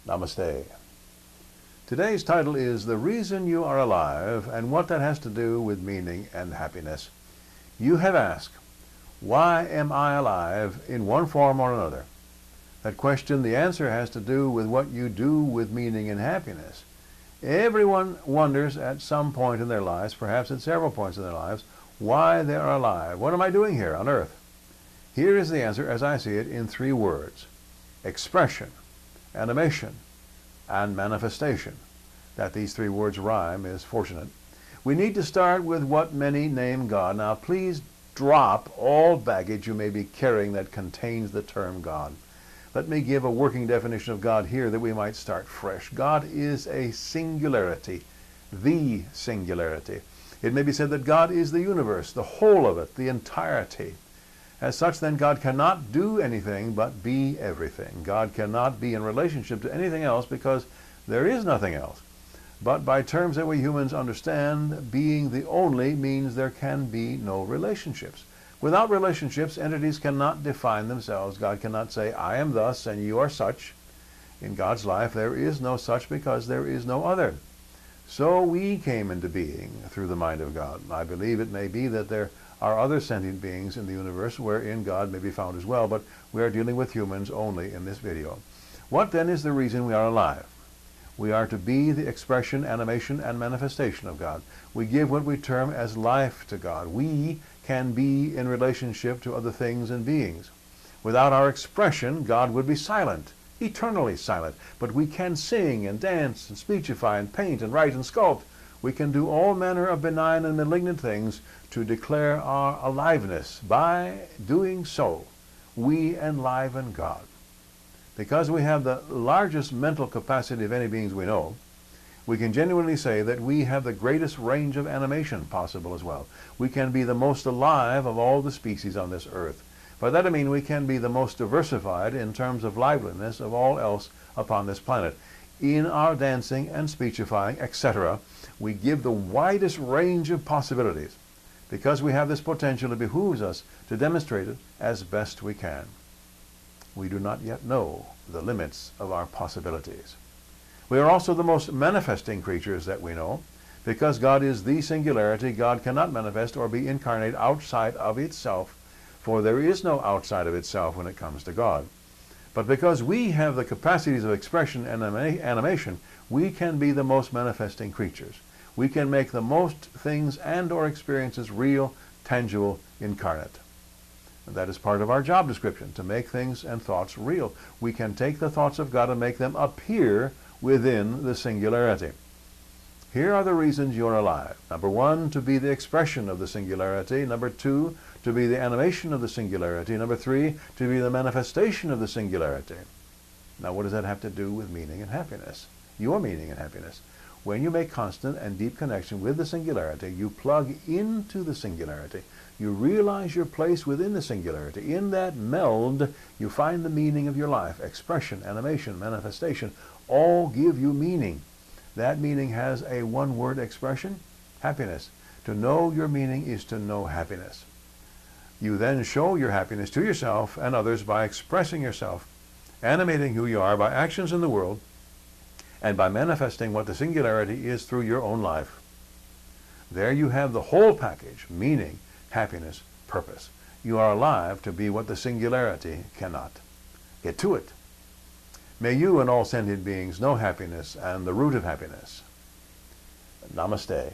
Namaste. Today's title is The Reason You Are Alive and what that has to do with meaning and happiness. You have asked, why am I alive in one form or another? That question, the answer has to do with what you do with meaning and happiness. Everyone wonders at some point in their lives, perhaps at several points in their lives, why they are alive. What am I doing here on earth? Here is the answer as I see it in 3 words. Expression, animation, and manifestation. That these 3 words rhyme is fortunate. We need to start with what many name God. Now please drop all baggage you may be carrying that contains the term God. Let me give a working definition of God here that we might start fresh. God is a singularity, the singularity. It may be said that God is the universe, the whole of it, the entirety. As such, then, God cannot do anything but be everything. God cannot be in relationship to anything else because there is nothing else. But by terms that we humans understand, being the only means there can be no relationships. Without relationships, entities cannot define themselves. God cannot say, I am thus and you are such. In God's life, there is no such because there is no other. So we came into being through the mind of God. I believe it may be that there are other sentient beings in the universe wherein God may be found as well, but we are dealing with humans only in this video. What then is the reason we are alive? We are to be the expression, animation, and manifestation of God. We give what we term as life to God. We can be in relationship to other things and beings. Without our expression, God would be silent, eternally silent. But we can sing and dance and speechify and paint and write and sculpt. We can do all manner of benign and malignant things to declare our aliveness. By doing so, we enliven God. Because we have the largest mental capacity of any beings we know, we can genuinely say that we have the greatest range of animation possible as well. We can be the most alive of all the species on this earth. By that I mean we can be the most diversified in terms of liveliness of all else upon this planet. In our dancing and speechifying, etc., we give the widest range of possibilities. Because we have this potential, it behooves us to demonstrate it as best we can. We do not yet know the limits of our possibilities. We are also the most manifesting creatures that we know. Because God is the singularity, God cannot manifest or be incarnate outside of itself, for there is no outside of itself when it comes to God. But because we have the capacities of expression and animation, we can be the most manifesting creatures. We can make the most things and or experiences real, tangible, incarnate. And that is part of our job description, to make things and thoughts real. We can take the thoughts of God and make them appear within the singularity. Here are the reasons you're alive. Number 1, to be the expression of the singularity. Number 2, to be the animation of the singularity. Number 3, to be the manifestation of the singularity. Now what does that have to do with meaning and happiness? Your meaning and happiness. When you make constant and deep connection with the singularity, you plug into the singularity. You realize your place within the singularity. In that meld, you find the meaning of your life. Expression, animation, manifestation, all give you meaning. That meaning has a one-word expression, happiness. To know your meaning is to know happiness. You then show your happiness to yourself and others by expressing yourself, animating who you are by actions in the world, and by manifesting what the singularity is through your own life. There you have the whole package, meaning, happiness, purpose. You are alive to be what the singularity cannot. Get to it. May you and all sentient beings know happiness and the root of happiness. Namaste.